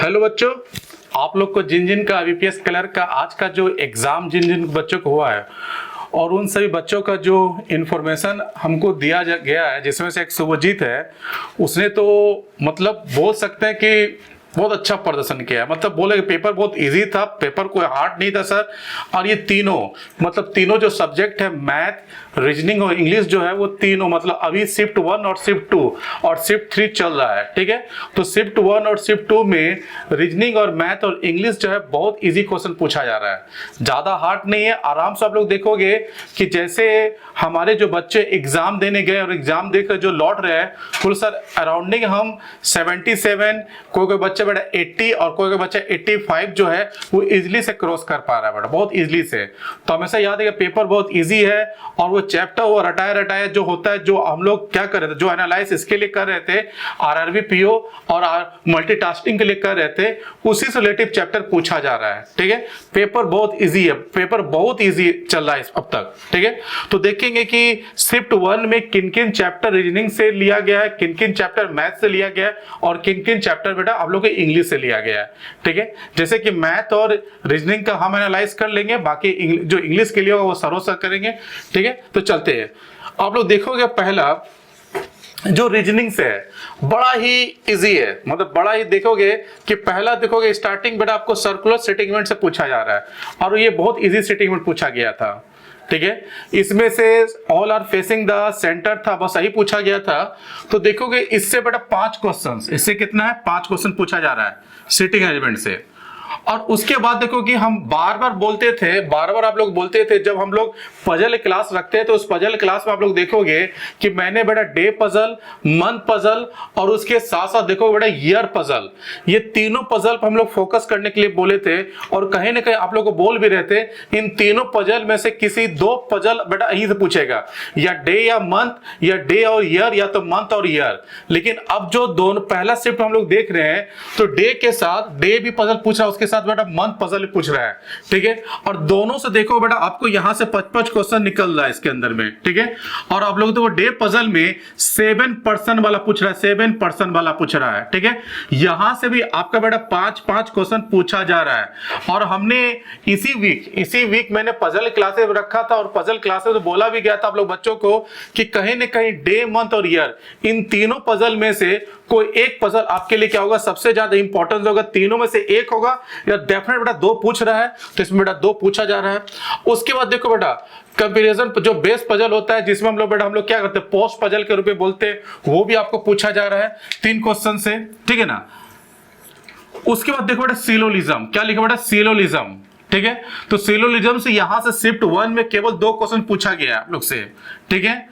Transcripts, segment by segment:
Hello बच्चों, आप लोग को जिन जिन का IBPS क्लर्क का आज का जो एग्जाम जिन जिन बच्चों को हुआ है और उन सभी बच्चों का जो इन्फॉर्मेशन हमको दिया गया है, जिसमें से एक शुभजीत है, उसने तो मतलब बोल सकते हैं कि बहुत अच्छा प्रदर्शन किया है। मतलब बोले कि पेपर बहुत इजी था, पेपर कोई हार्ड नहीं था सर। और ये तीनों जो सब्जेक्ट है, मैथ, रीजनिंग और इंग्लिश जो है, वो तीनों मतलब अभी शिफ्ट 1 और शिफ्ट 2 और शिफ्ट 3 चल रहा है। ठीक है, तो शिफ्ट 1 और शिफ्ट 2 में रीजनिंग और मैथ और इंग्लिश जो है बहुत इजी क्वेश्चन पूछा जा रहा है, ज्यादा हार्ड नहीं है। आराम से आप लोग देखोगे कि जैसे हमारे जो बच्चे एग्जाम देने गए और एग्जाम देकर जो लौट रहे हैं, कुल सर अराउंडिंग हम 77, कोई बच्चा बेटा 80 और कोई बच्चा 85 जो है वो इजीली से क्रॉस कर पा रहा है बेटा, बहुत इजीली से। तो हमेशा याद है कि पेपर बहुत इजी है और वो चैप्टर वो रटाया जो होता है, जो हम लोग क्या कर रहे थे, जो एनालाइज इसके लिए कर रहे थे, RRB PO और मल्टीटास्किंग के लिए कर रहे थे, उसी से रिलेटिव चैप्टर पूछा जा रहा है। ठीक है, पेपर बहुत इजी है, पेपर बहुत इजी चल रहा है अब तक। ठीक है, तो देखेंगे कि शिफ्ट 1 में किन किन चैप्टर रीजनिंग से लिया गया है, किन किन चैप्टर मैथ से लिया गया है और किन किन चैप्टर बेटा आप लोग के इंग्लिश से लिया गया है। ठीक है, जैसे कि मैथ और रीजनिंग का हम एनालाइज कर लेंगे, बाकी जो इंग्लिश के लिए होगा वो सरों सर करेंगे। ठीक है, तो चलते हैं। आप लोग देखोगे पहला जो रीजनिंग से है बड़ा ही इजी है, मतलब बड़ा ही देखोगे कि पहला देखोगे स्टार्टिंग बेटा आपको सर्कुलर सेटिंगमेंट से पूछा जा रहा है और ये बहुत इजी सेटिंगमेंट पूछा गया था। ठीक है, इसमें से all are facing the centre था, बस यही पूछा गया था। तो देखोगे इससे बेटा 5 क्वेश्चंस, इससे कितना है 5 क्वेश्चन पूछा जा रहा है सिटिंग अरेंजमेंट से। और उसके बाद देखो कि हम बार बार आप लोग बोलते थे जब हम लोग पजल क्लास रखते हैं, तो उस पजल क्लास में आप लोग देखोगे कि मैंने बेटा डे पजल, मंथ पजल और उसके साथ साथ देखो बेटा ईयर पजल, ये तीनों पजल पर हम लोग फोकस करने के लिए बोले थे। और कहीं ना कहीं आप लोग को बोल भी रहे थे इन तीनों पजल में से किसी 2 पजल बेटा यहीं से पूछेगा, या डे या मंथ, या डे और ईयर, या तो मंथ और ईयर। लेकिन अब जो दोनों पहला शिफ्ट हम लोग देख रहे हैं, तो डे के साथ डे भी पजल पूछ रहा है, उसके साथ बेटा मंथ पजल पूछ रहा है। ठीक है, और दोनों से देखो बेटा आपको यहां से 5-5 क्वेश्चन निकल रहा है इसके अंदर में। ठीक है, और आप लोग देखो डे पजल में 7% वाला पूछ रहा है, 7% वाला पूछ रहा है। ठीक है, यहां से भी आपका बेटा 5-5 क्वेश्चन पूछा जा रहा है। और हमने इसी वीक मैंने पजल क्लासेस रखा था और पजल क्लासेस में बोला भी गया था आप लोग बच्चों को कि कहीं ना कहीं डे, मंथ और ईयर, इन तीनों पजल में से कोई एक पजल आपके लिए क्या होगा, सबसे ज्यादा इंपॉर्टेंस होगा, तीनों में से एक होगा, या डेफिनेट बेटा 2 पूछ रहा है, तो इसमें बेटा 2 पूछा जा रहा है। उसके बाद देखो बेटा कंपैरिजन जो बेस पजल होता है, जिसमें हम लोग क्या करते हैं, पोस्ट पजल के रूप में बोलते हैं, वो भी आपको पूछा जा रहा है 3 क्वेश्चन से। ठीक है ना, उसके बाद देखो बेटा सिलोलिज्म, क्या लिखा बेटा, सिलोलिज्म। ठीक है, तो सिलोलिज्म से यहां से शिफ्ट 1 में केवल 2 क्वेश्चन पूछा गया है आप लोग से। ठीक है,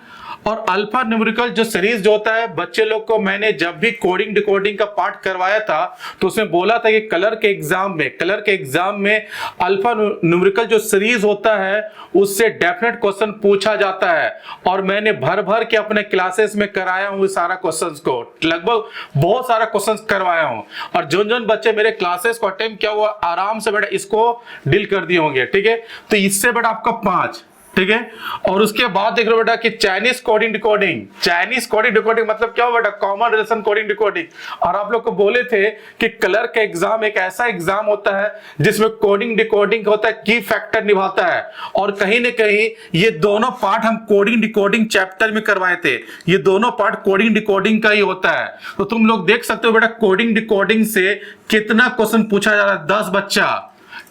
और अल्फा न्यूमेरिकल जो सीरीज जो होता है, बच्चे लोग को मैंने जब भी कोडिंग डिकोडिंग का पार्ट करवाया था तो उसमें बोला था कि कलर के एग्जाम में अल्फा न्यूमेरिकल जो सीरीज होता है उससे डेफिनेट क्वेश्चन पूछा जाता है। और मैंने भर के अपने क्लासेस में कराया हूं सारा क्वेश्चंस को, लगभग बहुत सारा क्वेश्चंस करवाया हूं। और जो बच्चे मेरे क्लासेस को अटेम्प्ट किया हुआ आराम से बेटा इसको डील कर दिए होंगे। ठीक है, तो इससे बेटा आपका 5। ठीक है, और उसके बाद देख रहे हो बेटा कि चाइनीज कोडिंग डिकोडिंग मतलब क्या हो बेटा, कॉमन रिलेशन कोडिंग डिकोडिंग। और आप लोग को बोले थे कि कलर का एग्जाम एक ऐसा एग्जाम होता है जिसमें कोडिंग डिकोडिंग होता है, की फैक्टर निभाता है। और कहीं ना कहीं ये दोनों पार्ट हम कोडिंग डिकोडिंग चैप्टर में करवाए थे, ये दोनों पार्ट कोडिंग डिकोडिंग का ही होता है। तो तुम लोग देख सकते हो बेटा कोडिंग डिकोडिंग से कितना क्वेश्चन पूछा जा रहा है, 10 बच्चा।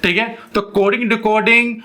ठीक है, तो कोडिंग डिकोडिंग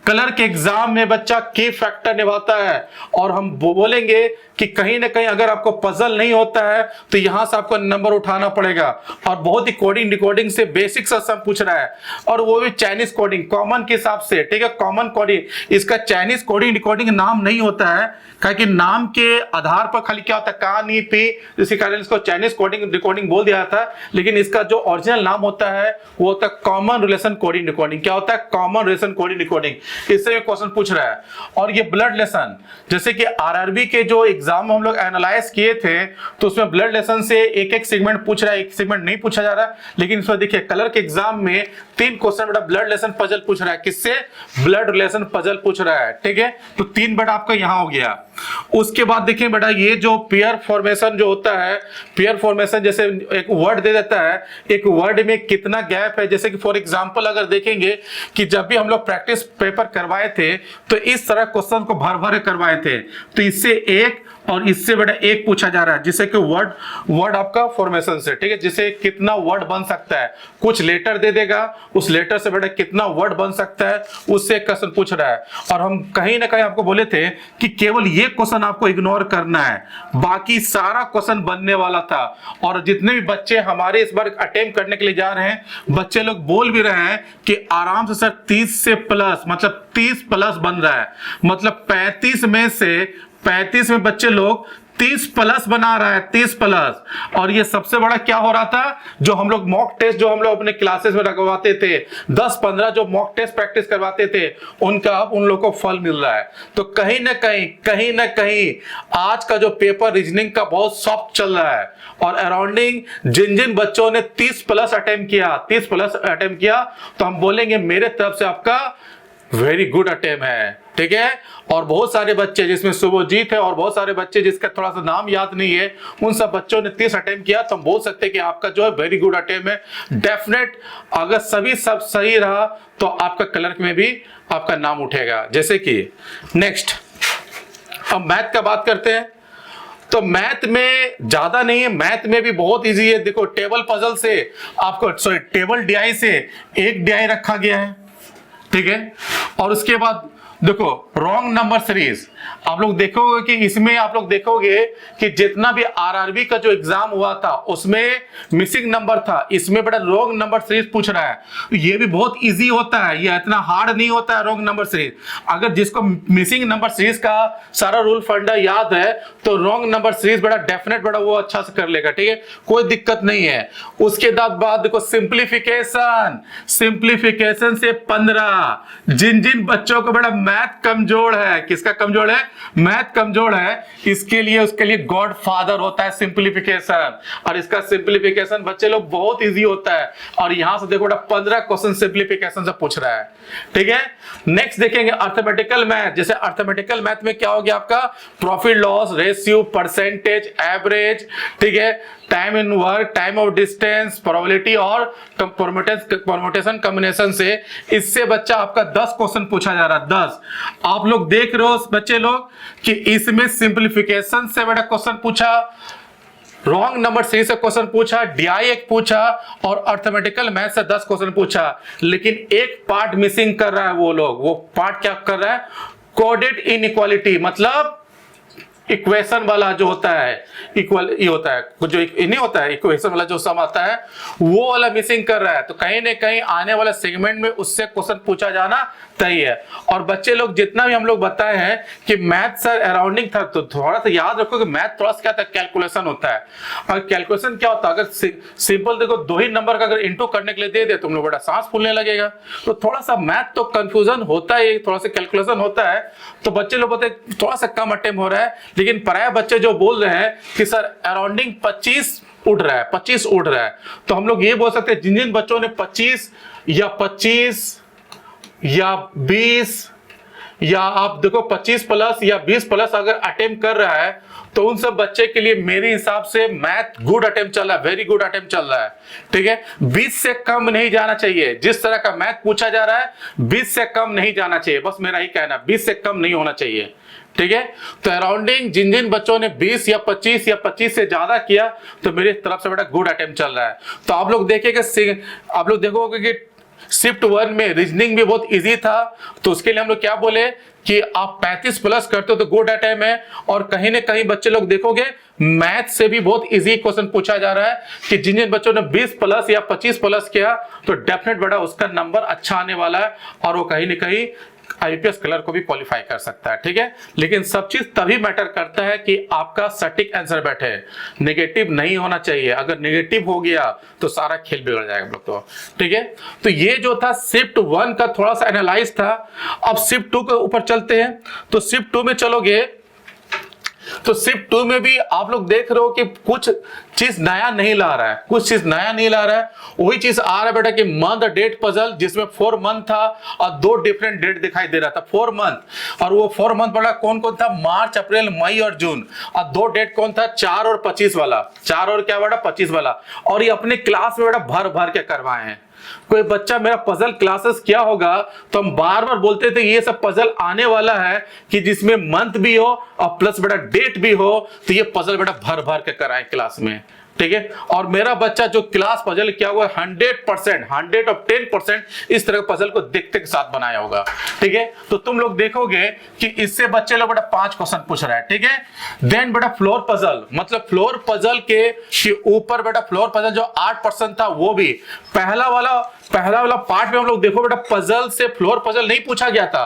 कलर के एग्जाम में बच्चा की फैक्टर निभाता है। और हम बोलेंगे कि कहीं ना कहीं अगर आपको पजल नहीं होता है तो यहां से आपको नंबर उठाना पड़ेगा। और बहुत ही कोडिंग डिकोडिंग से बेसिक सा सब पूछ रहा है, और वो भी चाइनीज कोडिंग कॉमन के हिसाब से। ठीक है, कॉमन कोडिंग, इसका चाइनीज कोडिंग डिकोडिंग नाम नहीं होता है, क्योंकि नाम के आधार पर खाली क्या होता है, का नी पी, इसी कारण इसको चाइनीज कोडिंग डिकोडिंग बोल दिया था। लेकिन इसका जो ओरिजिनल नाम होता है वो होता है कॉमन रिलेशन कोडिंग डिकोडिंग। क्या होता है, कॉमन रिलेशन कोडिंग डिकोडिंग। इससे भी क्वेश्चन पूछ रहा है। और ये ब्लड लेसन, जैसे कि आरआरबी के जो एग्जाम में हम लोग एनालाइज किए थे तो उसमें ब्लड लेसन से एक एक सेगमेंट पूछ रहा है, एक सेगमेंट नहीं पूछा जा रहा। लेकिन इसमें देखिए कलर के एग्जाम में 3 क्वेश्चन बेटा ब्लड लेसन पजल पूछ रहा है। किससे? ब्लड रिलेशन पजल पूछ रहा है। ठीक है, तो 3 बेटा आपका यहां हो गया। उसके बाद देखिए बेटा ये जो पेयर फॉर्मेशन जो होता है, पेयर फॉर्मेशन जैसे एक वर्ड दे देता है, एक वर्ड में कितना गैप है। जैसे कि फॉर एग्जांपल अगर देखेंगे कि जब भी हम लोग प्रैक्टिस पेपर करवाए थे तो इस तरह क्वेश्चन को भर भर करवाए थे, तो इससे एक और इससे बेटा एक पूछा जा रहा है, जिससे कि वर्ड आपका फॉर्मेशन से। ठीक है, जिसे कितना वर्ड बन सकता है, कुछ लेटर दे देगा, उस लेटर से बेटा कितना वर्ड बन सकता है उससे क्वेश्चन पूछ रहा है। और हम कहीं ना कहीं आपको बोले थे कि केवल ये क्वेश्चन आपको इग्नोर करना है, बाकी सारा क्वेश्चन बनने वाला था। और जितने भी बच्चे हमारे इस बार अटेम्प्ट करने के लिए जा रहे हैं, बच्चे लोग बोल भी रहे हैं कि आराम से सर 30 से प्लस, मतलब 30 प्लस बन रहा है। मतलब 35 में बच्चे लोग 30 प्लस बना रहा है, 30 प्लस। और ये सबसे बड़ा क्या हो रहा था, जो हम लोग मॉक टेस्ट जो हम लोग अपने क्लासेस में लगवाते थे, 10-15 जो मॉक टेस्ट प्रैक्टिस करवाते थे, उनका अब उन लोगों को फल मिल रहा है। तो कहीं ना कहीं आज का जो पेपर रीजनिंग का बहुत सॉफ्ट चल रहा है। और अराउंडिंग जिन जिन बच्चों ने 30 प्लस अटेम्प्ट किया, तो हम बोलेंगे मेरे तरफ से आपका वेरी गुड अटेम्प्ट है। ठीक है, और बहुत सारे बच्चे जिसमें शुभजीत है और बहुत सारे बच्चे जिसका थोड़ा सा नाम याद नहीं है, उन सब बच्चों ने 30 अटेम्प्ट किया, तो हम बोल सकते हैं कि आपका जो है वेरी गुड अटेम्प्ट है। डेफिनेट अगर सब सही रहा तो आपका क्लर्क में भी आपका नाम उठेगा। जैसे कि नेक्स्ट अब मैथ का बात करते हैं। तो मैथ में ज्यादा नहीं है, मैथ में भी बहुत इजी है। देखो टेबल पजल से आपको टेबल डीआई से एक डीआई रखा गया है। ठीक है, और उसके बाद देखो रॉन्ग नंबर सीरीज, आप लोग देखोगे कि इसमें आप लोग देखोगे कि जितना भी आरआरबी का जो एग्जाम हुआ था उसमें मिसिंग नंबर था, इसमें बड़ा रॉन्ग नंबर सीरीज पूछ रहा है। ये भी बहुत इजी होता है, ये इतना हार्ड नहीं होता है रॉन्ग नंबर सीरीज। अगर जिसको मिसिंग नंबर सीरीज का सारा रूल फंडा याद है तो रॉन्ग नंबर सीरीज बड़ा डेफिनेट बड़ा वो अच्छा से कर लेगा। ठीक है, कोई दिक्कत नहीं है। उसके बाद देखो सिंप्लीफिकेशन से 15, जिन जिन बच्चों को बड़ा मैथ कमजोर है, किसका कमजोर है? मैथ कमजोर है, उसके लिए गॉड फादर होता है सिंप्लीफिकेशन। और इसका सिंप्लीफिकेशन बच्चे लोग बहुत इजी होता है। और यहां से देखो 15 क्वेश्चन सिंप्लीफिकेशन से पूछ रहा है। ठीक है, नेक्स्ट देखेंगे अर्थमेटिकल मैथ। जैसे अर्थमेटिकल मैथ में क्या हो गया आपका? Profit loss ratio, percentage, average, ठीक है, time in work, time of distance, probability और परम्यूटेशन कॉम्बिनेशन से। इससे बच्चा आपका 10 क्वेश्चन पूछा जा रहा है, 10। आप लोग देख रहे हो बच्चे लोग कि इसमें सिंप्लीफिकेशन से बड़ा क्वेश्चन पूछा, रॉन्ग नंबर सीरीज से क्वेश्चन पूछा, डीआई एक पूछा और अर्थमेटिकल मैथ से 10 क्वेश्चन पूछा। लेकिन एक पार्ट मिसिंग कर रहा है वो पार्ट क्या कर रहा है? कोडेड इनइक्वालिटी, मतलब इक्वेशन वाला जो होता है, इक्वल ये होता है, जो नहीं होता है इक्वेशन वाला जो सम आता है, वो वाला मिसिंग कर रहा है। तो कहीं ना कहीं आने वाला सेगमेंट में उससे क्वेश्चन पूछा जाना तय है। और बच्चे लोग जितना भी हम लोग बताए हैं कि मैथ सर अराउंडिंग था, तो थोड़ा सा याद रखो कि मैथ थोड़ा सा क्या था, कैलकुलेशन होता है। और कैलकुलेशन क्या होता है? अगर सिंपल देखो 2 ही नंबर का अगर इंटू करने के लिए दे दे, तुम लोग बड़ा सांस फूलने लगेगा। तो थोड़ा सा मैथ तो कंफ्यूजन होता है, थोड़ा सा कैलकुलेशन होता है। तो बच्चे लोग बोलते हैं थोड़ा सा कम अटेम्प्ट हो रहा है, लेकिन प्राय बच्चे जो बोल रहे हैं कि सर अराउंडिंग 25 उड़ रहा है, 25 उड़ रहा है, तो हम लोग ये बोल सकते हैं जिन जिन बच्चों ने 25 या 20 या आप देखो 25 प्लस या 20 प्लस अगर अटेम्प्ट कर रहा है, तो उन सब बच्चे के लिए मेरे हिसाब से मैथ गुड अटेम्प्ट चल रहा है, वेरी गुड अटेम्प्ट चल रहा है। ठीक है, 20 से कम नहीं जाना चाहिए। जिस तरह का मैथ पूछा जा रहा है 20 से कम नहीं जाना चाहिए, बस मेरा ही कहना, 20 से कम नहीं होना चाहिए। ठीक है, तो अराउंडिंग जिन जिन बच्चों ने 20 या 25 से ज्यादा किया, तो मेरी तरफ से बेटा गुड अटेम्प्ट चल रहा है। तो आप लोग देखोगे कि शिफ्ट 1 में रीजनिंग भी बहुत इजी था, तो उसके लिए हम लोग क्या बोले कि आप 35 प्लस करते हो तो गुड अटेम्प्ट है। और कहीं ना कहीं बच्चे लोग देखोगे मैथ से भी बहुत इजी क्वेश्चन पूछा जा रहा है कि जिन जिन बच्चों ने 20 प्लस या 25 प्लस किया, तो डेफिनेट बड़ा उसका नंबर अच्छा आने वाला है और वो कहीं ना कहीं आईपीएस क्लर्क को भी क्वालिफाई कर सकता है, ठीक है। लेकिन सब चीज तभी मैटर करता है कि आपका सटीक आंसर बैठे, नेगेटिव नहीं होना चाहिए। अगर नेगेटिव हो गया तो सारा खेल बिगड़ जाएगा हम लोग तो, ठीक है। तो ये जो था शिफ्ट 1 का थोड़ा सा एनालाइज था। अब शिफ्ट 2 के ऊपर चलते हैं। तो शिफ्ट 2 में चलोगे तो शिफ्ट 2 में भी आप लोग देख रहे हो कि कुछ चीज नया नहीं ला रहा है, कुछ चीज नया नहीं ला रहा है। वही चीज आ रहा है बेटा कि मंथ डेट पजल, जिसमें 4 मंथ था और 2 डिफरेंट डेट दिखाई दे रहा था, 4 मंथ। और वो 4 मंथ बेटा कौन कौन था? मार्च, अप्रैल, मई और जून। और 2 डेट कौन था? 4 और 25 वाला, 4 और क्या बेटा 25 वाला। और ये अपने क्लास में बेटा भर भर के करवाए हैं। कोई बच्चा मेरा पजल क्लासेस क्या होगा तो हम बार बार बोलते थे ये सब पजल आने वाला है कि जिसमें मंथ भी हो और प्लस बेटा डेट भी हो, तो ये पजल बेटा भर भर के कराए क्लास में, ठीक है। और मेरा बच्चा जो क्लास पजल क्या हुआ 100%, 110% इस तरह पजल को देखते के साथ बनाया होगा, ठीक है। तो तुम लोग देखोगे कि इससे बच्चे लोग बेटा 5 क्वेश्चन पूछ रहा है, ठीक है। देन बेटा फ्लोर पजल, मतलब फ्लोर पजल के ऊपर बेटा फ्लोर पजल जो 8% था वो भी पहला वाला पार्ट में हम लोग देखो बेटा पजल से फ्लोर पजल नहीं पूछा गया था,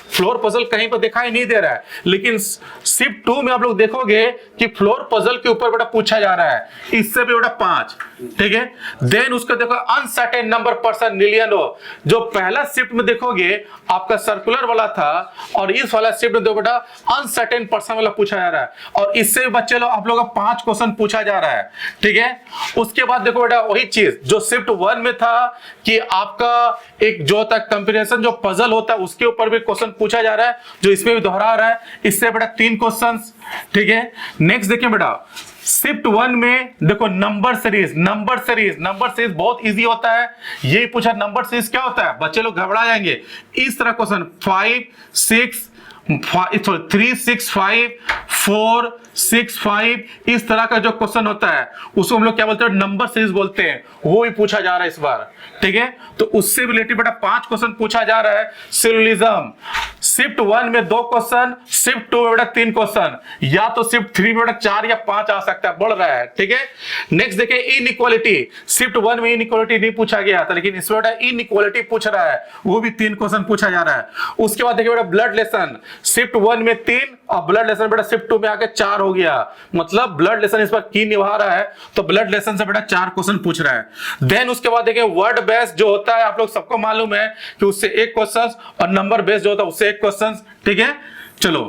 फ्लोर पजल कहीं पर दिखाई नहीं दे रहा है। लेकिन शिफ्ट 2 में आप लोग देखोगे कि फ्लोर पजल के ऊपर बेटा पूछा जा रहा है, इससे भी बेटा 5, ठीक है। देन उसका देखो अनसर्टेन नंबर पर्सन मिलियन हो, जो पहला शिफ्ट में देखोगे आपका सर्कुलर वाला था और इस वाला शिफ्ट में देखो बेटा अनसर्टेन पर्सन वाला पूछा जा रहा है। और इससे बच्चे लोग आप लोग का 5 क्वेश्चन पूछा जा रहा है, ठीक है। उसके बाद देखो बेटा वही चीज जो शिफ्ट 1 में था कि आपका एक जो होता है कंपैरिजन जो पजल होता है उसके ऊपर भी क्वेश्चन पूछा जा रहा है, जो इसमें भी दोहरा रहा है। इससे बेटा 3 क्वेश्चन, ठीक है। नेक्स्ट देखिए बेटा शिफ्ट 1 में देखो नंबर सीरीज बहुत इजी होता है। ये पूछा नंबर सीरीज क्या होता है, बच्चे लोग घबरा जाएंगे। इस तरह क्वेश्चन 5, 6, 3, 6, 5, 4, 6, 5 इस तरह का जो क्वेश्चन होता है उसको हम लोग क्या बोलते हैं? नंबर सीरीज बोलते हैं। वो भी पूछा जा रहा है इस बार, ठीक है। तो उससे रिलेटेड बेटा 5 क्वेश्चन पूछा जा रहा है। सिलोजिज्म शिफ्ट 1 में 2 क्वेश्चन, शिफ्ट 2 में बेटा 3 क्वेश्चन, या तो शिफ्ट 3 में बेटा 4 या 5 आ सकता है, बढ़ रहा है, ठीक है। नेक्स्ट देखिए इनइक्वालिटी, शिफ्ट 1 में इनइक्वालिटी नहीं पूछा गया था, लेकिन इसमें बेटा इनइक्वालिटी पूछ रहा है, वो भी 3 क्वेश्चन पूछा जा रहा है। उसके बाद देखिए बेटा ब्लड लेसन, शिफ्ट 1 में 3 और ब्लड लेसन बेटा शिफ्ट 2 में आके 4 हो गया, मतलब ब्लड लेसन इस पर की निभा रहा है, तो ब्लड लेसन से बेटा 4 क्वेश्चन पूछ रहा है। देन उसके बाद देखिए वर्ड बेस्ड जो होता है आप लोग सबको मालूम है कि उससे 1 क्वेश्चन, और नंबर बेस्ड जो होता है उससे 1 क्वेश्चन, ठीक है। चलो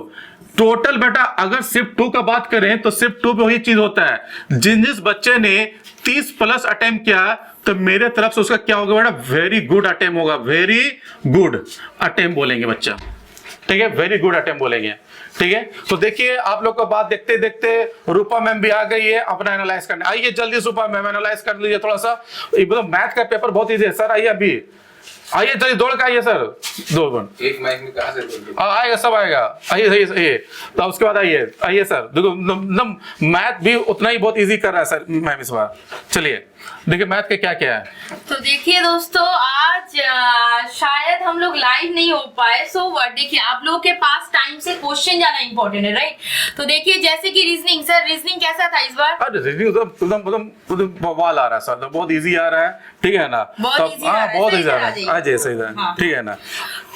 टोटल बेटा अगर शिफ्ट 2 का बात करें तो शिफ्ट 2 में वही चीज होता है, जिस बच्चे ने 30+ अटेम्प्ट किया तो मेरे तरफ से उसका क्या होगा बेटा? वेरी गुड अटेम्प्ट होगा, वेरी गुड अटेम्प्ट बोलेंगे बच्चा, ठीक है, वेरी गुड अटेम्प्ट बोलेंगे, ठीक है। तो देखिए आप लोग का बात देखते देखते रूपा मैम भी आ गई है अपना एनालाइज करने। आइए जल्दी से रूपा मैम एनालाइज कर लीजिए थोड़ा सा, मैथ का पेपर बहुत इजी है सर। आइए अभी आइए जल्दी दौड़ के आइए सर, 2 मिनट एक माइक में कहां से आएगा, सब आएगा। आइए आइए तो उसके बाद आइए सर, देखो मैथ भी उतना ही बहुत इजी कर रहा है सर मैम इस बार। चलिए देखिए मैथ के क्या क्या है। तो देखिए दोस्तों आज शायद हम लोग लाइव नहीं हो पाए, सो देखिए आप लोगों के पास टाइम से क्वेश्चन जाना इंपॉर्टेंट है, राइट। तो देखिए जैसे कि रीजनिंग, सर रीजनिंग कैसा था इस बार? रीजनिंग एकदम बवाल आ रहा है सर, बहुत इजी आ रहा है, ठीक है ना। बहुत इजी आ रहा है, बहुत इजी आ रहा है, आज सही है, ठीक है ना।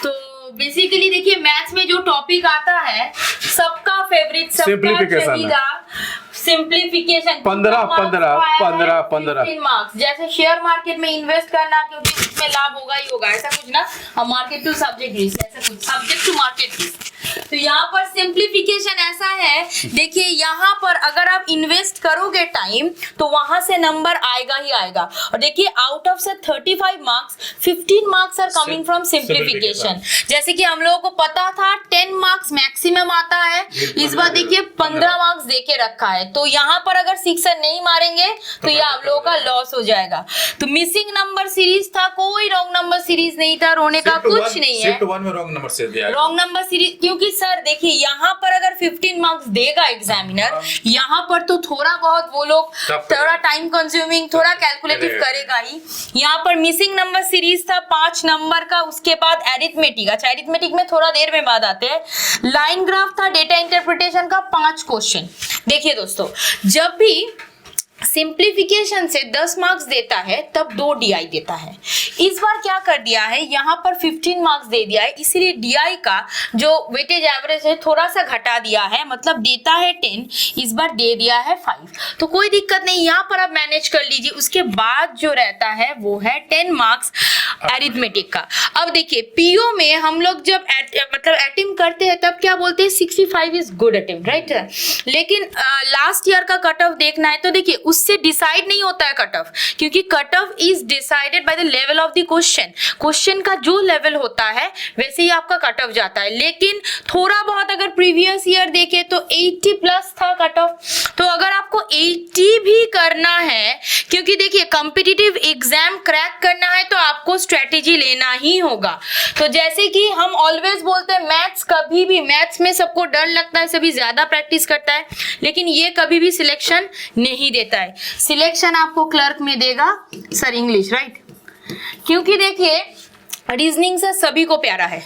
तो बेसिकली देखिए मैथ्स में जो टॉपिक आता है सबका फेवरेट, सिंप्लीफिकेशन 15 मार्क्स। जैसे शेयर मार्केट में इन्वेस्ट करना, क्योंकि उसमें लाभ होगा ही होगा, ऐसा कुछ ना, मार्केट टू सब्जेक्ट रिस्क, ऐसा कुछ सब्जेक्ट टू मार्केट रिस्क। तो यहाँ पर सिंप्लीफिकेशन ऐसा है, देखिए यहाँ पर अगर आप इन्वेस्ट करोगे टाइम तो वहां से नंबर आएगा ही आएगा। और देखिए out of 35 marks 15 marks are coming from simplification. जैसे कि हम लोगों को पता था 10 मार्क्स मैक्सिमम आता है, इस बार देखिए 15 मार्क्स देके रखा है। तो यहाँ पर अगर 6 नहीं मारेंगे तो ये आप लोगों का लॉस हो जाएगा। तो मिसिंग नंबर सीरीज था, कोई रॉन्ग नंबर सीरीज नहीं था, रोने का कुछ नहीं है। शिफ्ट 1 में रॉन्ग नंबर सीरीज दिया, रॉन्ग नंबर सीरीज, क्योंकि सर देखिए यहाँ पर अगर 15 मार्क्स देगा एग्जामिनर, यहाँ पर तो थोड़ा बहुत वो लोग थोड़ा टाइम कंज्यूमिंग, थोड़ा कैलकुलेटिव करेगा ही। यहाँ पर मिसिंग नंबर सीरीज था 5 नंबर का, उसके बाद एरिथमेटिक, अच्छा एरिथमेटिक में थोड़ा देर में बाद आते हैं। लाइन ग्राफ था, डेटा इंटरप्रिटेशन का 5 क्वेश्चन। देखिए दोस्तों जब भी सिंप्लीफिकेशन से 10 मार्क्स देता है तब 2 DI देता है। इस बार क्या कर दिया है, यहाँ पर 15 मार्क्स दे दिया है, इसीलिए DI का जो वेटेज एवरेज है थोड़ा सा घटा दिया है, मतलब देता है 10, इस बार दे दिया है 5। तो कोई दिक्कत नहीं, यहाँ पर आप मैनेज कर लीजिए। उसके बाद जो रहता है वो है 10 मार्क्स एरिथमेटिक का। अब देखिए PO में हम लोग जब मतलब अटेम्प्ट करते हैं तब क्या बोलते हैं, 65 इज गुड अटेम्प्ट, राइट। लेकिन लास्ट ईयर का कट ऑफ देखना है तो देखिए उससे डिसाइड नहीं होता है कट ऑफ, क्योंकि cut off is decided by the level of the question. Question का जो लेवल होता है वैसे ही आपका कट ऑफ जाता है। लेकिन थोड़ा बहुत अगर प्रीवियस ईयर देखे तो 80 प्लस था कट ऑफ। तो अगर आपको 80 भी करना है, क्योंकि देखिए कॉम्पिटिटिव एग्जाम क्रैक करना है तो आपको स्ट्रेटेजी लेना ही होगा। तो जैसे कि हम ऑलवेज बोलते हैं मैथ्स, कभी भी मैथ्स में सबको डर लगता है, सभी ज्यादा प्रैक्टिस करता है, लेकिन ये कभी भी सिलेक्शन नहीं देता है। सिलेक्शन आपको क्लर्क में देगा सर इंग्लिश, राइट। क्योंकि देखिए रीजनिंग से सभी को प्यारा है,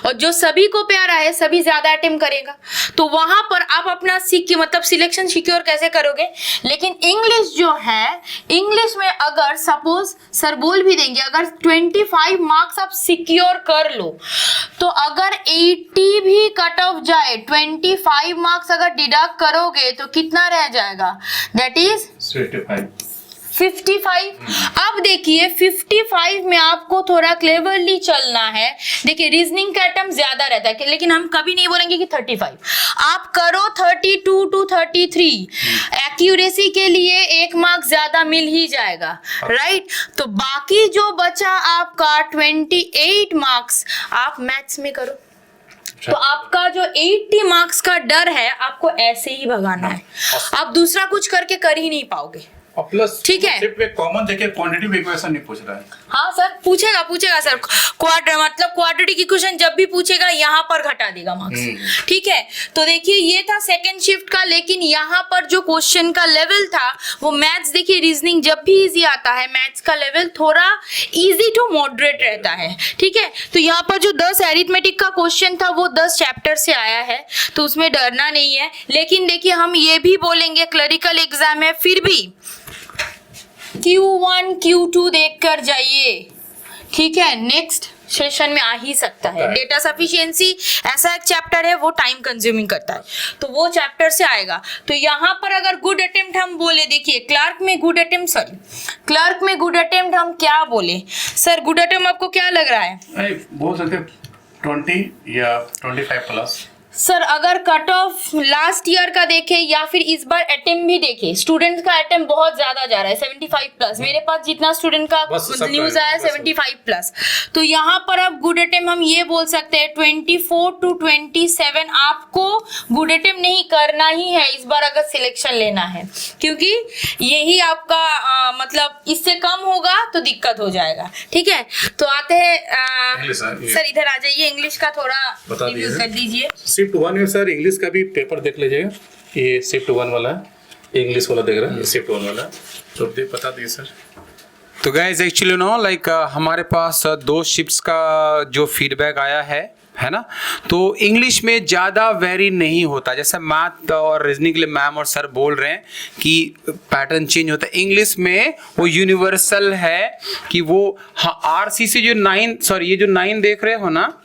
और जो सभी को प्यारा है सभी ज्यादा अटेम्प्ट करेगा, तो वहां पर आप अपना मतलब सिलेक्शन सिक्योर कैसे करोगे। लेकिन इंग्लिश जो है, इंग्लिश में अगर सपोज सर बोल भी देंगे, अगर 25 मार्क्स आप सिक्योर कर लो, तो अगर 80 भी कट ऑफ जाए, 25 मार्क्स अगर डिडक्ट करोगे तो कितना रह जाएगा, दैट इज 55। अब देखिए 55 में आपको थोड़ा क्लेवरली चलना है। देखिए रीजनिंग का आइटम ज्यादा रहता है, लेकिन हम कभी नहीं बोलेंगे कि 35, आप करो 32 to 33, एक्यूरेसी के लिए 1 मार्क ज्यादा मिल ही जाएगा, राइट। तो बाकी जो बचा आपका 28 मार्क्स आप मैथ्स में करो। तो आपका जो 80 मार्क्स का डर है आपको ऐसे ही भगाना है, आप दूसरा कुछ करके कर ही नहीं पाओगे। प्लस ठीक है, सिर्फ एक कॉमन देखिए क्वांटिटी इक्वेशन नहीं पूछ रहा है। हाँ सर पूछेगा सर, क्वाड्रेटिक इक्वेशन जब भी पूछेगा यहाँ पर घटा देगा मार्क्स। ठीक है, तो देखिए ये था सेकंड शिफ्ट का। लेकिन यहाँ पर जो क्वेश्चन का लेवल था वो मैथ्स, देखिए रीजनिंग जब भी इजी आता है मैथ्स का लेवल थोड़ा इजी टू मॉडरेट रहता है। ठीक है, तो यहाँ पर जो 10 एरिथमेटिक का क्वेश्चन था वो 10 चैप्टर से आया है, तो उसमें डरना नहीं है। लेकिन देखिए हम ये भी बोलेंगे क्लरिकल एग्जाम है, फिर भी Q1 Q2 देखकर जाइए। ठीक है, नेक्स्ट सेशन में आ ही सकता है। डेटा सफिशिएंसी ऐसा एक चैप्टर है वो टाइम कंज्यूमिंग करता है, तो वो चैप्टर से आएगा। तो यहाँ पर अगर गुड अटेम्प्ट हम बोले, देखिए क्लर्क में गुड अटेम्प्ट हम क्या बोले सर, गुड अटेम्प्ट आपको क्या लग रहा है, बोल सकते 20 या 25 प्लस। सर अगर कट ऑफ लास्ट ईयर का देखे या फिर इस बार अटेम्प्ट भी देखे, स्टूडेंट्स का अटेम्प्ट बहुत ज्यादा जा रहा है 75 प्लस। मेरे पास जितना स्टूडेंट का न्यूज आया 75 प्लस, तो यहाँ पर अब गुड अटेम्प्ट हम ये बोल सकते हैं 24 to 27 आपको गुड अटेम्प्ट नहीं करना ही है इस बार अगर सिलेक्शन लेना है, क्योंकि यही आपका मतलब इससे कम होगा तो दिक्कत हो जाएगा। ठीक है, तो आते हैं सर इधर आ जाइए, इंग्लिश का थोड़ा रिव्यू कर दीजिए। शिफ्ट 1 में सर इंग्लिश का भी पेपर देख लीजिएगा, ये शिफ्ट 1 वाला है, इंग्लिश वाला देख रहा है, शिफ्ट 1 वाला, तो बता दिए सर। तो गाइज एक्चुअली लाइक हमारे पास 2 शिफ्ट्स का जो फीडबैक आया है ना, तो इंग्लिश में ज़्यादा वेरी नहीं होता। जैसे मैथ और रीजनिंग के लिए मैम और सर बोल रहे हैं कि पैटर्न चेंज होता है, इंग्लिश में वो यूनिवर्सल है कि वो हाँ आरसी से जो 9 देख रहे हो ना,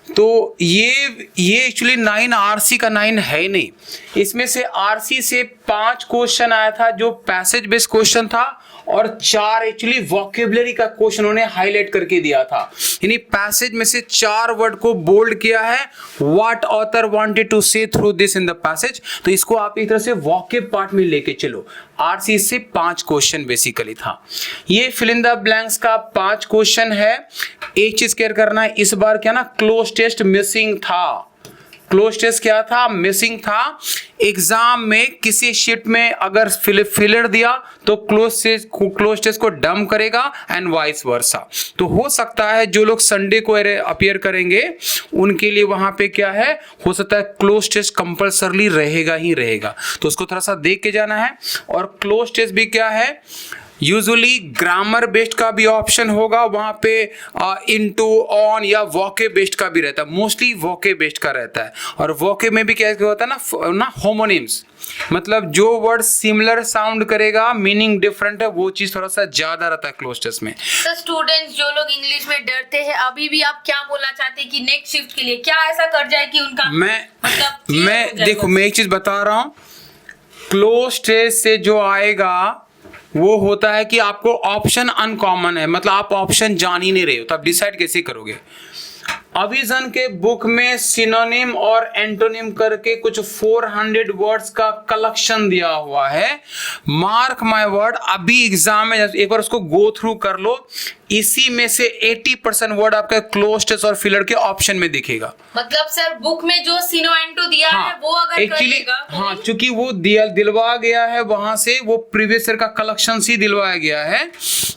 तो ये एक्चुअली 9 आरसी का 9 है ही नहीं। इसमें से आरसी से 5 क्वेश्चन आया था जो पैसेज बेस्ड क्वेश्चन था, और 4 एक्चुअली वोकेबुलरी का क्वेश्चन उन्होंने हाईलाइट करके दिया था। यानी पैसेज में से 4 वर्ड को बोल्ड किया है, व्हाट ऑथर वांटेड टू से through this in the passage. तो इसको आप एक तरह से वोकेब पार्ट में लेके चलो। आरसी से 5 क्वेश्चन बेसिकली था। ये फिल इन द ब्लैंक्स का 5 क्वेश्चन है। एक चीज क्लियर करना है, इस बार क्या ना क्लोज टेस्ट मिसिंग था। क्लोज टेस्ट क्या था, मिसिंग था। एग्जाम में किसी शिफ्ट में अगर फिलर दिया तो क्लोज टेस्ट को डंप करेगा एंड वाइस वर्सा। तो हो सकता है जो लोग संडे को अपीयर करेंगे उनके लिए वहां पे क्या है, हो सकता है क्लोज टेस्ट कंपल्सरली रहेगा ही रहेगा, तो उसको थोड़ा सा देख के जाना है। और क्लोज टेस्ट भी क्या है, यूजुअली ग्रामर बेस्ड का भी ऑप्शन होगा वहां पे, इनटू, ऑन या वोके बेस्ड का भी रहता है। मोस्टली वोके बेस्ड का रहता है। और वोके में भी क्या होता है ना होमोनिम्स, मतलब जो वर्ड सिमिलर साउंड करेगा मीनिंग डिफरेंट है, वो चीज थोड़ा सा ज्यादा रहता है क्लोज टेस्ट में। तो स्टूडेंट्स जो लोग इंग्लिश में डरते हैं, अभी भी आप क्या बोलना चाहते हैं कि नेक्स्ट शिफ्ट के लिए क्या ऐसा कर जाए कि उनका मैं देखो, मैं एक चीज बता रहा हूं, क्लोज टेस्ट से जो आएगा वो होता है कि आपको ऑप्शन अनकॉमन है, मतलब आप ऑप्शन जान ही नहीं रहे हो, तो आप डिसाइड कैसे करोगे। अविजन के बुक में सिनोनिम और एंटोनिम करके कुछ 400 वर्ड्स का कलेक्शन दिया हुआ है। मार्क माय वर्ड, अभी एग्जाम में एक बार उसको गो थ्रू कर लो, इसी में से 80% वर्ड आपके क्लोज टेस्ट और फिलर के ऑप्शन में दिखेगा। मतलब सर बुक में जो सिनो एंटो दिया है वो अगर करिएगा हाँ, चूंकि वो दिलवा गया है वहां से, वो प्रीवियस ईयर का कलेक्शन ही दिलवाया गया है,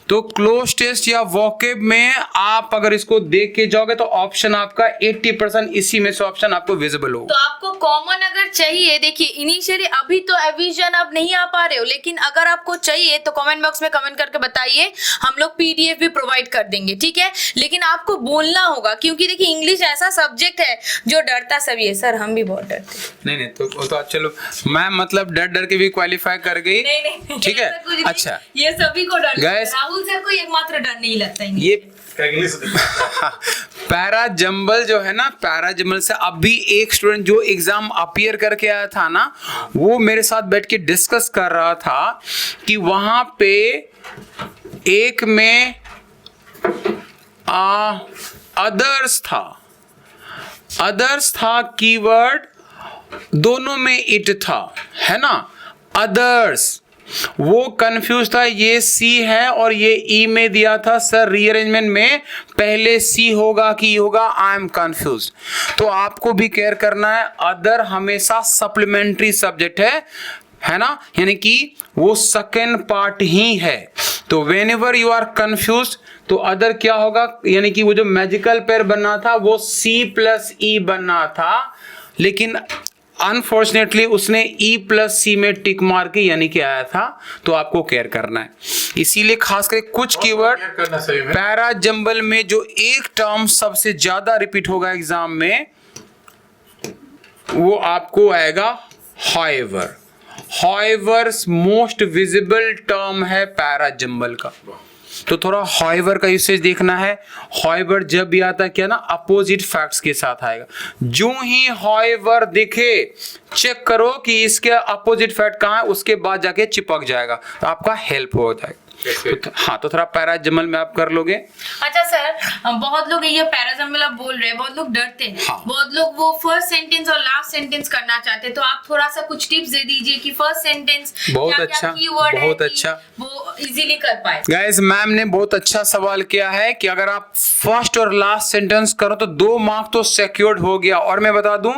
तो क्लोज टेस्ट या वोकेब में आप अगर इसको देख के जाओगे तो ऑप्शन आपका 80% इसी में से ऑप्शन आपको विजिबल होगा। तो आपको कॉमन अगर चाहिए, देखिए इनिशियली अभी तो एविजन आप नहीं आ पा रहे हो, लेकिन अगर आपको चाहिए तो कमेंट बॉक्स में कमेंट करके बताइए, हम लोग पीडीएफ भी प्रोवाइड कर देंगे, ठीक है। लेकिन आपको बोलना होगा, क्योंकि देखिए इंग्लिश ऐसा सब्जेक्ट है जो डरता सभी है। सर हम भी बहुत डरते। नहीं तो वो तो चलो, मैं मतलब डर के भी क्वालिफाई कर गई, नहीं ठीक है। ऐसा कुछ नहीं। अच्छा, ये सभी को डर लगता है। Guys, राहुल सर को एकमात्र डर नहीं लगता है। ये पैरा जंबल जो है ना, पैरा जंबल से अभी एक स्टूडेंट जो एग्जाम अपीयर करके आया था ना, वो मेरे साथ बैठ के डिस्कस कर रहा था कि वहां पे एक में अदर्स था कीवर्ड, दोनों में इट था, है ना। अदर्स, वो कंफ्यूज था, ये सी है और ये ई में दिया था, सर रीअरेंजमेंट में पहले सी होगा कि ई होगा, आई एम कंफ्यूज। तो आपको भी केयर करना है, अदर हमेशा सप्लीमेंट्री सब्जेक्ट है ना, यानी कि वो सेकेंड पार्ट ही है। तो व्हेनेवर यू आर कंफ्यूज तो अदर क्या होगा, यानी कि वो जो मैजिकल पेयर बनना था वो सी प्लस ई बनना था, लेकिन अनफॉर्चुनेटली उसने ई प्लस सी में टिक मार के यानी कि आया था, तो आपको केयर करना है। इसीलिए खास करके कुछ कीवर्ड पैरा जंबल में जो एक टर्म सबसे ज्यादा रिपीट होगा एग्जाम में, वो आपको आएगा हाइवर। हाइवर्स मोस्ट विजिबल टर्म है पैरा जंबल का, तो थोड़ा हाइवर का यूसेज देखना है। हाइवर जब भी आता है क्या ना, अपोजिट फैक्ट्स के साथ आएगा। जो ही हाइवर दिखे चेक करो कि इसके अपोजिट फैक्ट कहाँ है, उसके बाद जाके चिपक जाएगा, तो आपका हेल्प हो जाएगा। हाँ, तो थोड़ा पैरा जंबल में आप कर लोगे। अच्छा सर, बहुत लोग ये पैरा जंबल आप बोल रहे हैं, बहुत लोग डरते हैं। हाँ। बहुत लोग वो फर्स्ट सेंटेंस और लास्ट सेंटेंस करना चाहते हैं, तो आप थोड़ा सा कुछ टिप्स दे दीजिए कि फर्स्ट सेंटेंस बहुत क्या अच्छा, कीवर्ड है बहुत कि अच्छा, वो इजीली कर पाए। गाइस, मैम ने बहुत अच्छा सवाल किया है कि अगर आप फर्स्ट और लास्ट सेंटेंस करो तो 2 मार्क तो सिक्योर्ड हो गया। और मैं बता दूं,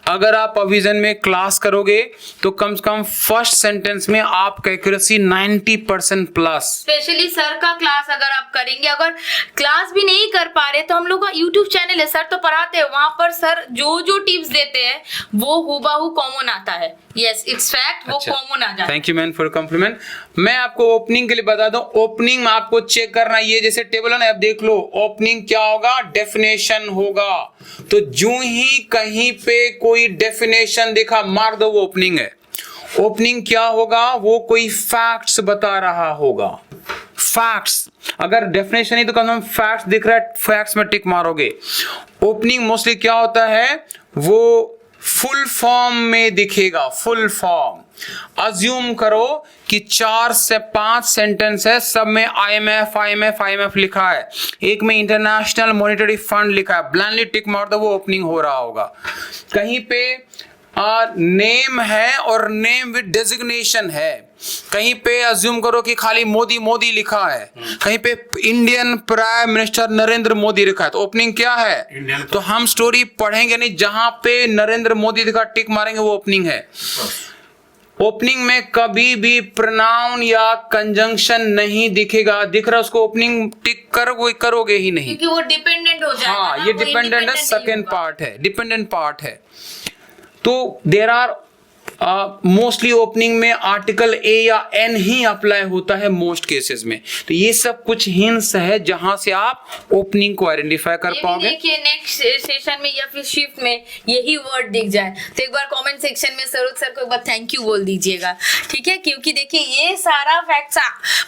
अगर आप अविजन में क्लास करोगे तो कम से कम फर्स्ट सेंटेंस में आपका एक्यूरेसी 90% प्लस। स्पेशली सर का क्लास अगर आप करेंगे, अगर क्लास भी नहीं कर पा रहे तो हम लोग का यूट्यूब चैनल है, सर तो पढ़ाते हैं, वहां पर सर जो टिप्स देते हैं वो हुबहू कॉमन आता है। यस, इट्स फैक्ट, वो कॉमन आ जाता है। Thank you man for compliment. मैं आपको ओपनिंग के लिए बता दूं, ओपनिंग में आपको चेक करना, ये जैसे टेबल है ना, आप देख लो, ओपनिंग क्या होगा, डेफिनेशन होगा। तो जो ही कहीं पे कोई डेफिनेशन देखा, मार दो वो ओपनिंग है। ओपनिंग क्या होगा, वो कोई फैक्ट्स बता रहा होगा। फैक्ट्स, अगर डेफिनेशन ही तो कम फैक्ट्स दिख रहा है, फैक्ट्स में टिक मारोगे। ओपनिंग मोस्टली क्या होता है, वो फुल फॉर्म में दिखेगा, फुल फॉर्म। अज्यूम करो कि 4 से 5 सेंटेंस है, सब में IMF लिखा है, एक में इंटरनेशनल मॉनेटरी फंड लिखा है, ब्लाइंडली टिक मार दो, वो ओपनिंग हो रहा होगा। कहीं पे नेम है और नेम विद डेजिग्नेशन है, कहीं पे अज्यूम करो कि खाली मोदी लिखा है, कहीं पे Indian prime minister Narendra Modi लिखा है, तो ओपनिंग क्या है, तो हम स्टोरी पढ़ेंगे नहीं, जहां पे नरेंद्र मोदी लिखा टिक मारेंगे वो ओपनिंग है। ओपनिंग में कभी भी प्रोनाउन या कंजंक्शन नहीं दिखेगा, दिख रहा उसको ओपनिंग टिक करोगे ही नहीं, क्योंकि वो डिपेंडेंट हो जाएगा। हाँ, ये डिपेंडेंट है, सेकेंड पार्ट है, डिपेंडेंट पार्ट है। तो देयर आर मोस्टली ओपनिंग में आर्टिकल ए या एन ही अप्लाई होता है मोस्ट केसेस में। तो ये सब कुछ हिंट्स है जहां से आप ओपनिंग को आइडेंटिफाई कर पाओगे। देखिए नेक्स्ट सेशन में या फिर शिफ्ट में यही वर्ड दिख जाए तो एक बार कमेंट सेक्शन में सरोज सर को एक बार थैंक यू बोल दीजिएगा, ठीक है? क्योंकि देखिए ये सारा फैक्ट्स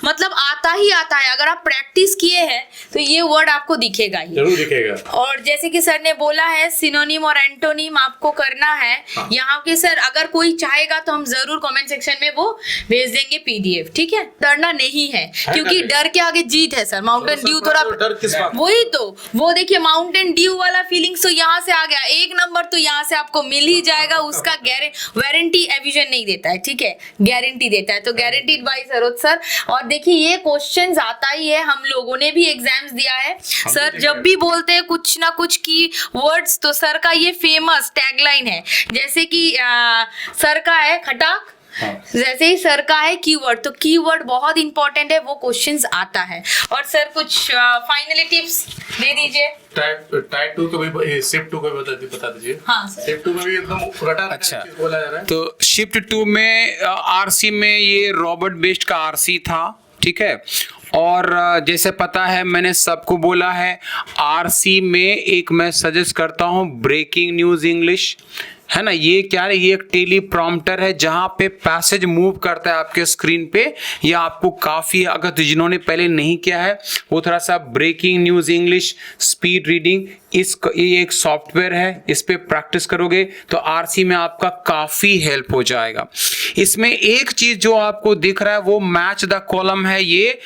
मतलब आता ही आता है, अगर आप प्रैक्टिस किए हैं तो ये वर्ड आपको दिखेगा ही, जरूर दिखेगा। और जैसे कि सर ने बोला है सिनोनिम और एंटोनिम आपको करना है। यहाँ के सर अगर कोई चाहेगा तो हम जरूर कमेंट सेक्शन में वो भेज देंगे पीडीएफ, ठीक है? डरना नहीं है क्योंकि डर के आगे जीत है सर। माउंटेन ड्यू थोड़ा डर किस बात? वही तो वो देखिए माउंटेन ड्यू वाला फीलिंग्स तो यहाँ से आ गया, एक नंबर तो यहाँ से आपको मिल ही जाएगा। उसका वारंटी एविजन नहीं देता है, ठीक है? गारंटी देता है, तो गारंटीड बाय सरोज सर। और देखिए ये क्वेश्चंस आता ही है, हम लोगों ने भी एग्जाम्स दिया है सर। जब भी बोलते हैं कुछ ना कुछ की वर्ड्स तो सर का ये फेमस टैगलाइन है, जैसे कि सर का है खटाक, जैसे ही सर का है कीवर्ड, तो कीवर्ड बहुत इंपॉर्टेंट है, वो क्वेश्चंस आता है। और सर कुछ फाइनली टिप्स दे दीजिए। टाइप 2 को भी शिफ्ट 2 को भी बता दीजिए। हाँ सर। शिफ्ट 2 में भी एकदम रटा अच्छा। बोला जा रहा है। तो शिफ्ट 2 में आरसी में ये रॉबर्ट बेस्ट का आरसी था, ठीक है? और जैसे पता है मैंने सबको बोला है आरसी में एक मैं सजेस्ट करता हूं ब्रेकिंग न्यूज इंग्लिश, है ना? ये क्या है? ये एक टेली प्रॉम्प्टर है जहां पे पैसेज मूव करता है आपके स्क्रीन पे। ये आपको काफी, अगर तो जिन्होंने पहले नहीं किया है वो थोड़ा सा breaking news English speed reading, ये एक सॉफ्टवेयर है, इस पे प्रैक्टिस करोगे तो आरसी में आपका काफी हेल्प हो जाएगा। इसमें एक चीज जो आपको दिख रहा है वो मैच द कॉलम है, ये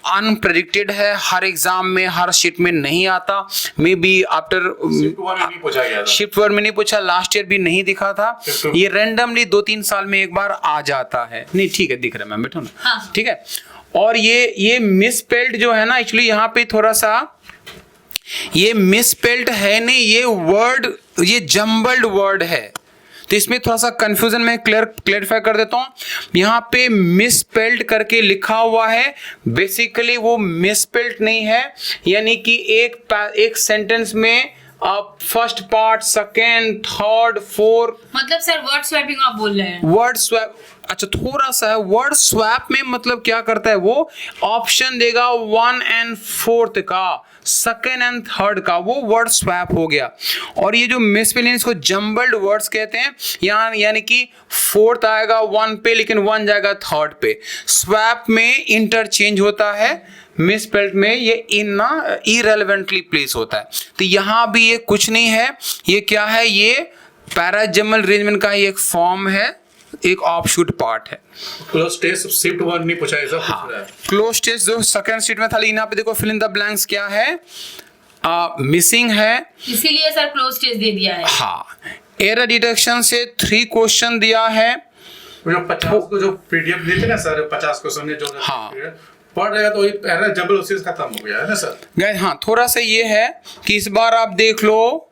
अनप्रेडिक्टेड है, हर एग्जाम में हर शीट में नहीं आता। मे बी आफ्टर शिफ्ट 1 में नहीं पूछा, लास्ट ईयर भी नहीं दिखा था, ये रैंडमली 2-3 साल में एक बार आ जाता है। नहीं ठीक है, दिख रहा है मैम, बैठो ना। हाँ। ठीक है। और ये मिसस्पेल्ड जो है ना, एक्चुअली यहाँ पे थोड़ा सा ये मिसस्पेल्ड है नहीं, ये वर्ड ये जम्बल्ड वर्ड है, तो इसमें थोड़ा सा कंफ्यूजन में क्लेरिफाई कर देता हूं। यहाँ पे मिसस्पेल्ड करके लिखा हुआ है, बेसिकली वो मिसस्पेल्ड नहीं है, यानी कि एक सेंटेंस में first part, second, third, fourth, मतलब सर वर्ड स्वैपिंग आप बोल रहे हैं? वर्ड स्वैप, अच्छा थोड़ा सा है। वर्ड स्वैप में मतलब क्या करता है, वो ऑप्शन देगा 1 and 4 का, सेकेंड एंड थर्ड का, वो वर्ड स्वैप हो गया। और ये जो मिसस्पेलिंग, इसको जम्बल्ड वर्ड्स कहते हैं। यहाँ यानी कि 4th आएगा 1 पे लेकिन 1 जाएगा 3rd पे। स्वैप में इंटरचेंज होता है, मिसस्पेल्ड में ये इररिलेवेंटली प्लेस होता है। तो यहाँ भी ये कुछ नहीं है, ये क्या है, ये पैराजमल अरेंजमेंट का ही एक फॉर्म है, एक ऑफशूट पार्ट है। क्लोज टेस्ट शिफ्ट 1 नहीं पूछा, ऐसा पूछ रहा है। क्लोज टेस्ट जो सेकंड शीट में था, लेकिन यहाँ पे देखो फिल इन द ब्लैंक्स क्या है, मिसिंग है, इसीलिए सर क्लोज टेस्ट दे दिया है। हाँ। एरर डिटेक्शन से 3 क्वेश्चन दिया है। जो 50 को जो पीडीएफ देते ना सर, 50 क्वेश्चन ने जो हाँ। पढ़ रहेगा तो एरर जंबल उसी से खत्म हो गया है ना सर। गाइस हाँ, थोड़ा सा ये है कि इस बार आप देख लो,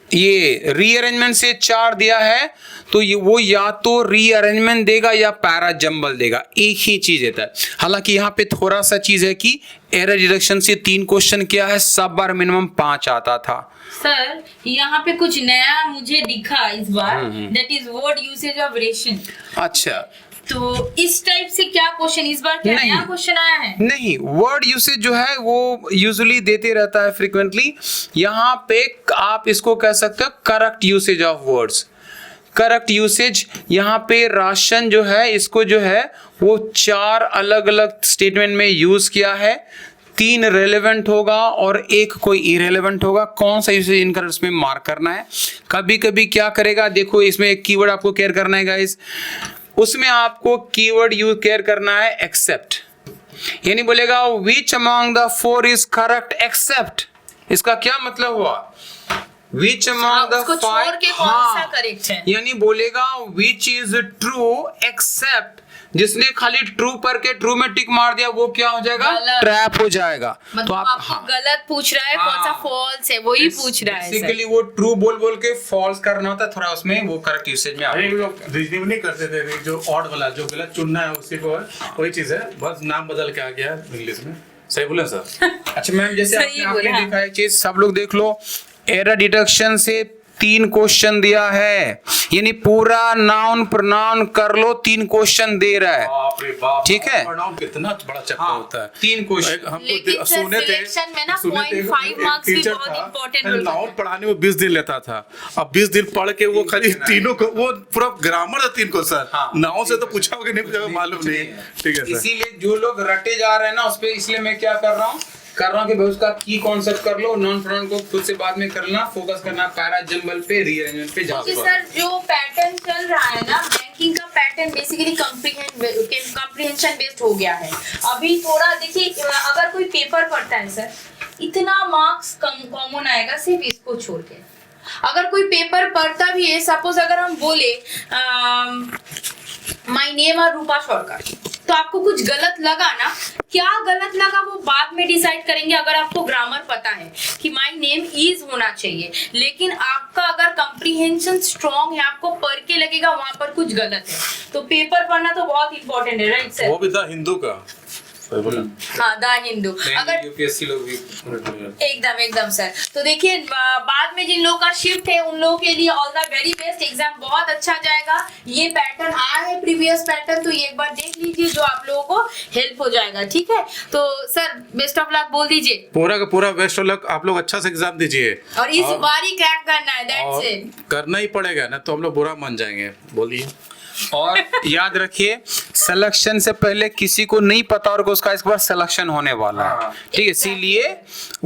ये रीअरेंजमेंट से 4 दिया है, तो ये वो या तो रीअरेंजमेंट देगा या पैरा जंबल देगा, एक ही चीज देता है। हालांकि यहाँ पे थोड़ा सा चीज है कि एरर डिटेक्शन से 3 क्वेश्चन किया है, सब बार मिनिमम 5 आता था। सर यहाँ पे कुछ नया मुझे दिखा इस बार, that is word usage of ration. अच्छा, तो इस टाइप से क्या क्वेश्चन इस बार, क्या नया क्वेश्चन आया है? नहीं, वर्ड यूसेज जो है वो यूजुअली देते रहता है फ्रीक्वेंटली। यहाँ पे आप इसको कह सकते हो correct usage of words. Correct usage, यहाँ पे राशन जो है, इसको जो है वो 4 अलग अलग स्टेटमेंट में यूज किया है, 3 रेलेवेंट होगा और 1 कोई इरेलेवेंट होगा। कौन सा यूसेज इनका उसमें मार्क करना है। कभी कभी क्या करेगा, देखो इसमें एक कीवर्ड आपको केयर करना है गाइस, उसमें आपको कीवर्ड यूज केयर करना है एक्सेप्ट, यानी बोलेगा which among the 4 is correct except. इसका क्या मतलब हुआ, विच अमंग द 5 कौन सा करेक्ट है, यानी बोलेगा विच इज ट्रू एक्सेप्ट, जिसने खाली ट्रू पर के ट्रू में टिक मार दिया वो क्या हो जाएगा, ट्रैप हो जाएगा। मतलब तो आप आपको गलत पूछ रहा है, कौन सा फॉल्स है वही पूछ रहा है। बेसिकली वो ट्रू बोल बोल के फॉल्स करना होता है, थोड़ा उसमें वो करेक्ट यूसेज में आ अरे लोग रीजनिंग नहीं करते थे, जो ऑड वाला जो गलत चुनना है उसी को, वही चीज है, बस नाम बदल के आ गया इंग्लिश में। सही बोले सर? अच्छा मैम, जैसे आपने देखा है चीज, सब लोग देख लो, एरर डिटेक्शन से 3 क्वेश्चन दिया है, यानी पूरा नाउन प्रोनाउन कर लो, 3 क्वेश्चन दे रहा है। बाप रे बाप, ठीक है? pronoun कितना बड़ा चक्कर हाँ, होता है। 3 क्वेश्चन। हमको लेकिन सर सुने थे सिलेक्शन में ना सुने थे, 0.5 एक मार्क्स भी टीचर बहुत था, इंपॉर्टेंट होता नाउन है। पढ़ाने में 20 दिन लेता था। अब 20 दिन पढ़ के वो खाली तीनों को, वो पूरा ग्रामर था 3 क्वेश्चन। हाँ, नाउन से तो पूछा होगा नहीं पूछा होगा, मालूम नहीं। ठीक है सर। इसीलिए जो लोग रटे जा रहे हैं ना उस पे, इसलिए मैं क्या कर रहा हूँ कि भाई उसका की कॉन्सेप्ट कर लो, नॉन प्रोनाउन को खुद से बाद में करना, फोकस करना पैरा जंबल पे, रीअरेंजमेंट पे क्योंकि जाओ। सर जो पैटर्न चल रहा है ना, बैंकिंग का पैटर्न बेसिकली कॉम्प्रिहेंशन बेस्ड हो गया है। अभी थोड़ा देखिए, अगर कोई पेपर पढ़ता है सर, इतना मार्क्स कॉमन आएगा सिर्फ इसको छोड़ के। अगर कोई पेपर पढ़ता भी है, सपोज अगर हम बोले my name are Rupa shortcut, तो आपको कुछ गलत लगा ना, क्या गलत लगा वो बाद में डिसाइड करेंगे। अगर आपको ग्रामर पता है कि माय नेम इज होना चाहिए, लेकिन आपका अगर कंप्रीहेंशन स्ट्रांग है, आपको पढ़ के लगेगा वहां पर कुछ गलत है, तो पेपर पढ़ना तो बहुत इंपॉर्टेंट है, राइट सर? वो भी था हिंदू का। हाँ, द हिंदू। अगर यूपीएससी लोग भी एकदम सर, तो देखिए बाद में जिन लोगों का शिफ्ट है उन लोगों के लिए all the very best, exam बहुत अच्छा जाएगा। ये पैटर्न आया है प्रीवियस पैटर्न, तो ये एक बार देख लीजिए, जो आप लोगों को हेल्प हो जाएगा। ठीक है, तो सर बेस्ट ऑफ लक बोल दीजिए। पूरा का पूरा बेस्ट ऑफ लक, आप लोग अच्छा से एग्जाम दीजिए और इस बार ही क्रैक करना है, दैट्स इट। करना ही पड़ेगा ना, तो हम लोग बुरा मान जाएंगे। बोलिए। और याद रखिए, सिलेक्शन से पहले किसी को नहीं पता और उसका इस बार सिलेक्शन होने वाला है। हाँ। ठीक है, इसीलिए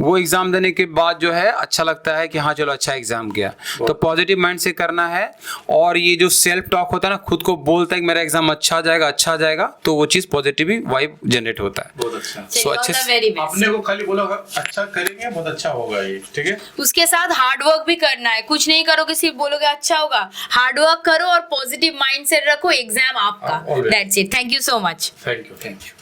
वो एग्जाम देने के बाद जो है अच्छा लगता है कि हाँ चलो अच्छा एग्जाम गया। तो पॉजिटिव माइंड से करना है, और ये जो सेल्फ टॉक होता है ना, खुद को बोलता है कि मेरा एग्जाम अच्छा जाएगा, तो वो चीज पॉजिटिव वाइब जनरेट होता है। बहुत अच्छा। So, अच्छे से वेरी बेस्ट। अपने को खाली बोला अच्छा करेंगे, बहुत अच्छा होगा ये। ठीक है, उसके साथ हार्ड वर्क भी करना है, कुछ नहीं करोगे सिर्फ बोलोगे अच्छा होगा, हार्ड वर्क करो और पॉजिटिव माइंड से रखो, एग्जाम आपका। always. That's it, thank you so much. Thank you.